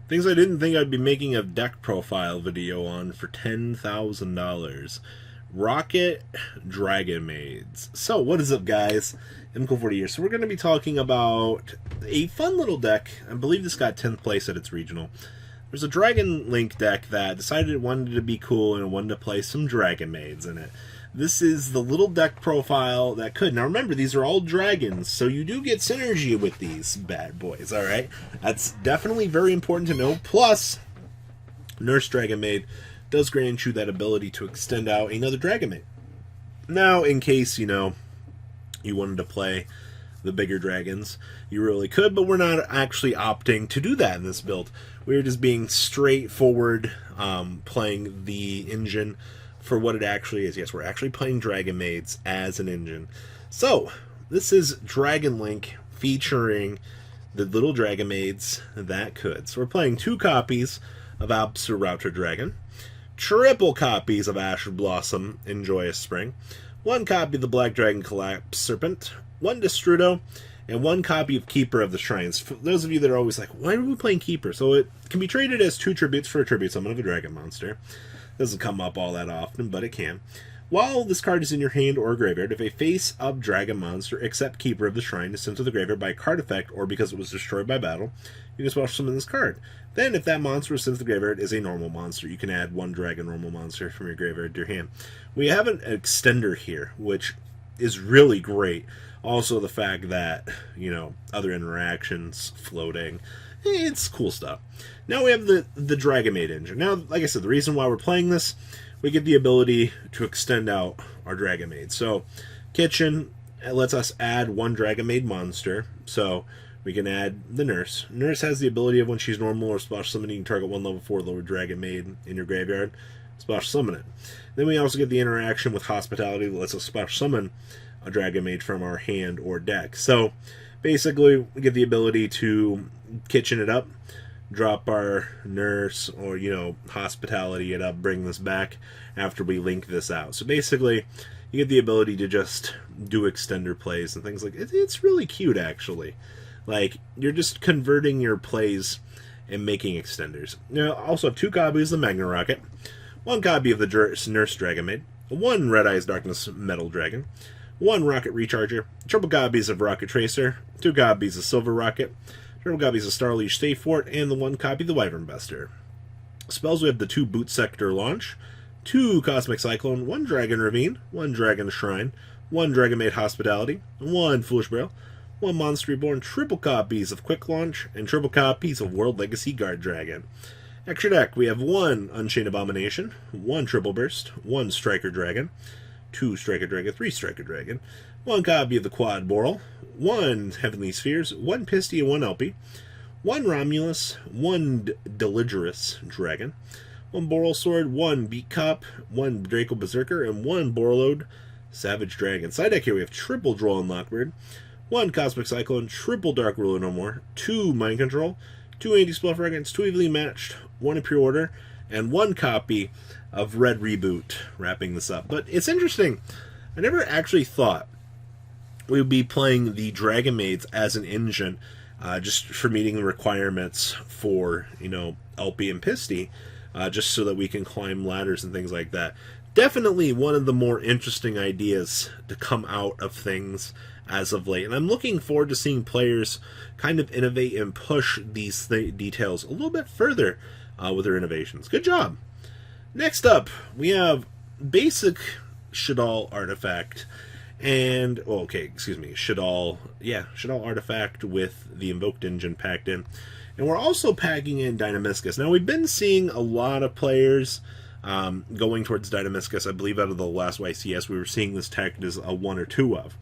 Things I didn't think I'd be making a deck profile video on for $10,000. Rokket Dragon Maids. So, what is up, guys? Invoked here. So, we're going to be talking about a fun little deck. I believe this got 10th place at its regional. There's a Dragon Link deck that decided it wanted to be cool and it wanted to play some Dragon Maids in it. This is the little deck profile that could. Now remember, these are all dragons, so you do get synergy with these bad boys, alright? That's definitely very important to know. Plus, Nurse Dragon Maid does grant you that ability to extend out another Dragon Maid. Now, in case, you wanted to play the bigger dragons, you really could, but we're not actually opting to do that in this build. We're just being straightforward, playing the engine for what it actually is. Yes, we're actually playing Dragon Maids as an engine. So, this is Dragon Link featuring the little Dragon Maids that could. So we're playing 2 copies of Absoluter Dragon, triple copies of Ash Blossom in Joyous Spring, 1 copy of the Black Dragon Collapse Serpent, 1 Destrudo, and 1 copy of Keeper of the Shrines. For those of you that are always like, why are we playing Keeper? So it can be traded as 2 tributes for a tribute summon of a dragon monster. Doesn't come up all that often, but it can. While this card is in your hand or graveyard, if a face-up dragon monster, except Keeper of the Shrine, is sent to the graveyard by a card effect or because it was destroyed by battle, you can special summon this card. Then, if that monster was sent to the graveyard is a normal monster, you can add 1 dragon normal monster from your graveyard to your hand. We have an extender here, which is really great. Also, the fact that, other interactions, floating, it's cool stuff. Now we have the Dragon Maid engine. Now, like I said, the reason why we're playing this, we get the ability to extend out our Dragon Maid. So, Kitchen lets us add 1 Dragon Maid monster. So, we can add the Nurse. Nurse has the ability of when she's normal or special summon, you can target 1 level 4 lower Dragon Maid in your graveyard, special summon it. Then we also get the interaction with Hospitality that lets us special summon a Dragon Maid from our hand or deck. So, basically, we get the ability to kitchen it up, drop our Nurse, or, Hospitality it up, bring this back after we link this out. So basically, you get the ability to just do extender plays and things like that. It's really cute, actually. Like, you're just converting your plays and making extenders. Now, also have 2 copies of the Magna Rokket, 1 copy of the Nurse Dragon Maid, 1 Red Eyes Darkness Metal Dragon, 1 Rokket Recharger, triple copies of Rokket Tracer, 2 copies of Silver Rokket, triple copies of Starleash Stay Fort, and the 1 copy of the Wyvern Buster. Spells, we have the 2 Boot Sector Launch, 2 Cosmic Cyclone, 1 Dragon Ravine, 1 Dragon Shrine, 1 Dragon Maid Hospitality, 1 Foolish Braille, 1 Monster Reborn, triple copies of Quick Launch, and triple copies of World Legacy Guard Dragon. Extra deck, we have 1 Unchained Abomination, 1 Triple Burst, 1 Striker Dragon, 2 Striker Dragon, 3 Striker Dragon, 1 copy of the Quad Boral, 1 Heavenly Spheres, 1 Pisty and 1 Elpie, 1 Romulus, 1 Deligerous Dragon, 1 Boral Sword, 1 Beat Cop, 1 Draco Berserker, and 1 Borlode Savage Dragon. Side deck here we have triple Droll and Lockbird, 1 Cosmic Cyclone, triple Dark Ruler No More, 2 Mind Control, 2 Anti-Spell Fragments, 2 Evenly Matched, 1 Impure Order, and 1 copy of Red Reboot, wrapping this up. But it's interesting, I never actually thought we would be playing the Dragon Maids as an engine, just for meeting the requirements for, Elpie and Pisty, just so that we can climb ladders and things like that. Definitely one of the more interesting ideas to come out of things as of late. And I'm looking forward to seeing players kind of innovate and push these details a little bit further with their innovations. Good job! Next up, we have basic Shaddoll artifact. And, Shaddoll artifact with the Invoked engine packed in. And we're also packing in Dynamiscus. Now, we've been seeing a lot of players going towards Dynamiscus. I believe out of the last YCS, we were seeing this tagged as a 1 or 2 of.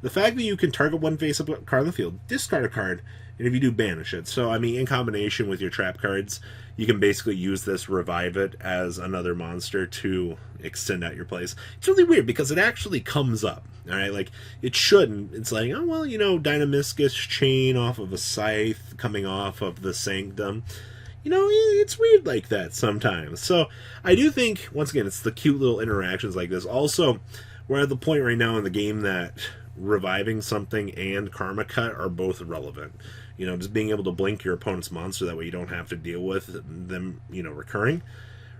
The fact that you can target 1 face-up card on the field, discard a card, and if you do, banish it. So, in combination with your trap cards, you can basically use this, revive it as another monster to extend out your plays. It's really weird because it actually comes up, alright? Like, it shouldn't. It's like, oh, well, Dynamiscus chain off of a scythe coming off of the Sanctum. It's weird like that sometimes. So, I do think, once again, it's the cute little interactions like this. Also, we're at the point right now in the game that reviving something and Karma Cut are both relevant. You know, just being able to blink your opponent's monster, that way you don't have to deal with them, you know, recurring.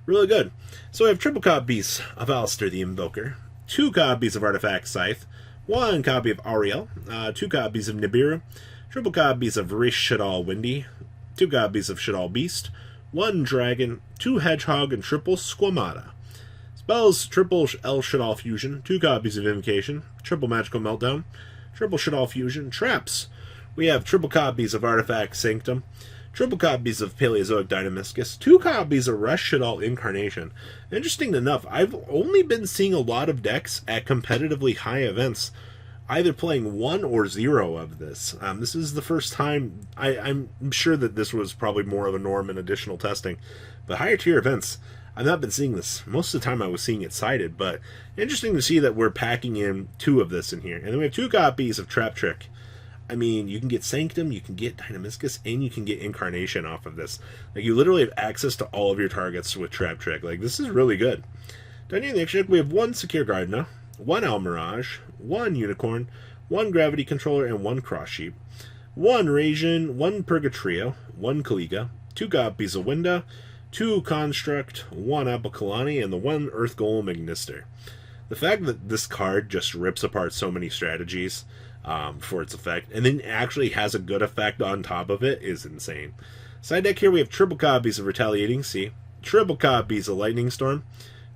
Really good. So we have triple copies of Alistair the Invoker, 2 copies of Artifact Scythe, 1 copy of Ariel, 2 copies of Nibiru, triple copies of Shaddoll Windy, 2 copies of Shaddoll Beast, 1 Dragon, 2 Hedgehog, and triple Squamata. Spells, triple El Shaddoll Fusion, 2 copies of Invocation, triple Magical Meltdown, triple Shaddoll Fusion. Traps, we have triple copies of Artifact Sanctum, triple copies of Paleozoic Dynamiscus, 2 copies of Resh Shaddoll Incarnation. Interesting enough, I've only been seeing a lot of decks at competitively high events either playing 1 or 0 of this. This is the first time. I'm sure that this was probably more of a norm in additional testing, but higher tier events, I've not been seeing this. Most of the time I was seeing it sided, but interesting to see that we're packing in 2 of this in here. And then we have 2 copies of Trap Trick. I mean, you can get Sanctum, you can get Dynamiscus, and you can get Incarnation off of this. Like, you literally have access to all of your targets with Trap Trick. Like, this is really good. Down here in the extra deck, we have 1 Secure Gardener, 1 Almirage, 1 Unicorn, 1 Gravity Controller, and 1 Cross Sheep, 1 Rajin, 1 Purgatrio, 1 Kaliga, 2 copies of Winda, 2 Construct, 1 Apokalani, and the 1 Earth Golem Ignister. The fact that this card just rips apart so many strategies for its effect, and then actually has a good effect on top of it, is insane. Side deck here, we have triple copies of Retaliating Sea, triple copies of Lightning Storm,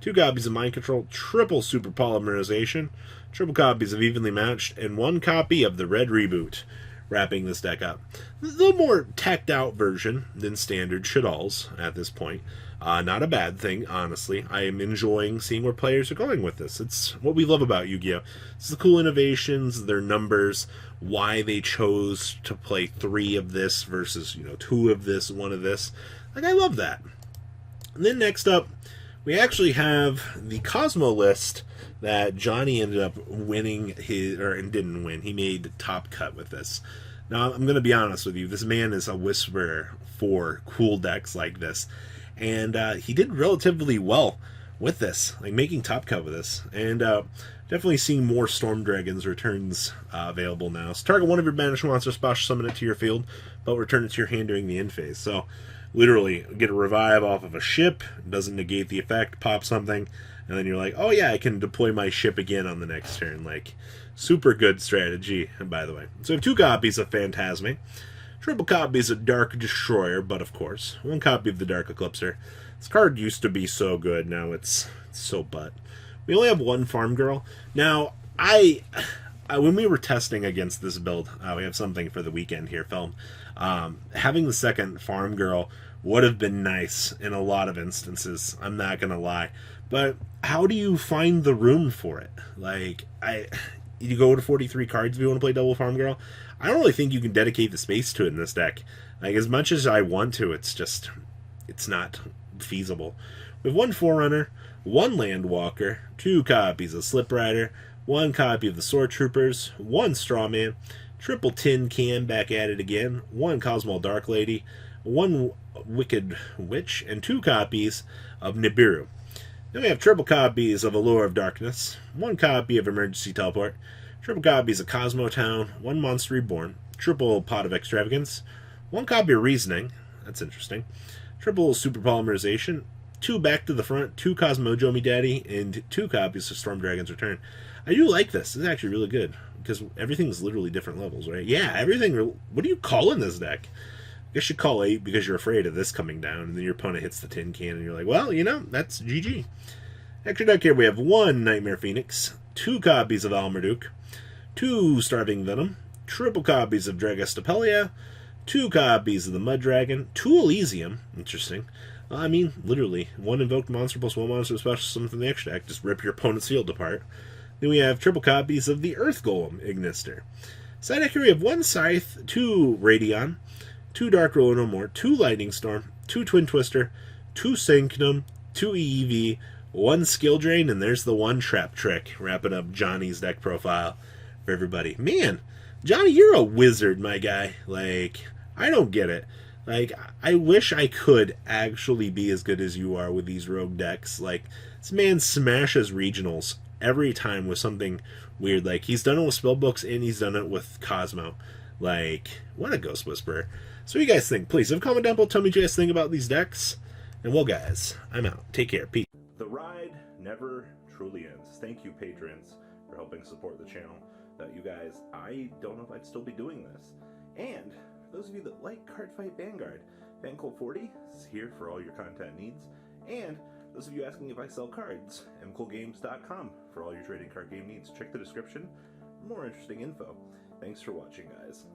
2 copies of Mind Control, triple Super Polymerization, triple copies of Evenly Matched, and 1 copy of the Red Reboot, wrapping this deck up. A little more teched out version than standard Shaddolls at this point. Not a bad thing, honestly. I am enjoying seeing where players are going with this. It's what we love about Yu-Gi-Oh! It's the cool innovations, their numbers, why they chose to play 3 of this versus, 2 of this, 1 of this. Like, I love that. And then next up, we actually have the Kozmo list that Johnny ended up winning and didn't win. He made top cut with this. Now, I'm going to be honest with you. This man is a whisperer for cool decks like this. And he did relatively well with this, like making top cut with this. And definitely seeing more Storm Dragons returns available now. So target one of your banished monsters, special summon it to your field, but return it to your hand during the end phase. So literally get a revive off of a ship, doesn't negate the effect, pop something, and then you're like, oh yeah, I can deploy my ship again on the next turn. Like, super good strategy, by the way. So we have 2 copies of Phantasme, triple copies of Dark Destroyer, but of course, 1 copy of the Dark Eclipser. This card used to be so good, now it's so butt. We only have 1 Farm Girl. Now, when we were testing against this build, we have something for the weekend here filmed. Having the second Farm Girl would have been nice in a lot of instances, I'm not gonna lie. But how do you find the room for it? Like, you go to 43 cards if you want to play double Farm Girl. I don't really think you can dedicate the space to it in this deck. Like, as much as I want to, it's not feasible. We have 1 Forerunner, 1 Landwalker, 2 copies of Slip Rider, 1 copy of the Sword Troopers, 1 Strawman, triple Tin Can, back at it again, 1 Kozmo Dark Lady, 1 Wicked Witch, and 2 copies of Nibiru. Then we have triple copies of Allure of Darkness, 1 copy of Emergency Teleport, triple copies of Cosmo Town, 1 Monster Reborn, triple Pot of Extravagance, 1 copy of Reasoning, that's interesting, triple Super Polymerization, 2 Back to the Front, 2 Cosmo Jomi Daddy, and 2 copies of Storm Dragon's Return. I do like this. This is actually really good, because everything's literally different levels, right? Yeah, everything. What do you call in this deck? I guess you call 8 because you're afraid of this coming down, and then your opponent hits the tin can, and you're like, well, that's GG. Extra deck here, we have 1 Nightmare Phoenix, 2 copies of Almarduk, 2 Starving Venom, triple copies of Dragastapelia, 2 copies of the Mud Dragon, 2 Elysium, interesting. I mean, literally, 1 Invoked monster plus 1 monster special summon from the extra deck, just rip your opponent's field apart. Then we have triple copies of the Earth Golem Ignister. Side deck here, we have 1 Scythe, 2 Radion, 2 Dark Roller No More, 2 Lightning Storm, 2 Twin Twister, 2 Sanctum, 2 EEV, 1 Skill Drain, and there's the 1 Trap Trick, wrapping up Johnny's deck profile for everybody. Man, Johnny, you're a wizard, my guy. Like, I don't get it. Like, I wish I could actually be as good as you are with these rogue decks. Like, this man smashes regionals every time with something weird. Like, he's done it with spellbooks and he's done it with Kozmo. Like, what a Ghost Whisperer. So what do you guys think? Please leave a comment down below. Tell me what you guys think about these decks. And well, guys, I'm out. Take care. Peace. The ride never truly ends. Thank you, patrons, for helping support the channel. Without you guys, I don't know if I'd still be doing this. And for those of you that like Cardfight Vanguard, FanCool40 is here for all your content needs. And those of you asking if I sell cards, mcoolgames.com for all your trading card game needs. Check the description for more interesting info. Thanks for watching, guys.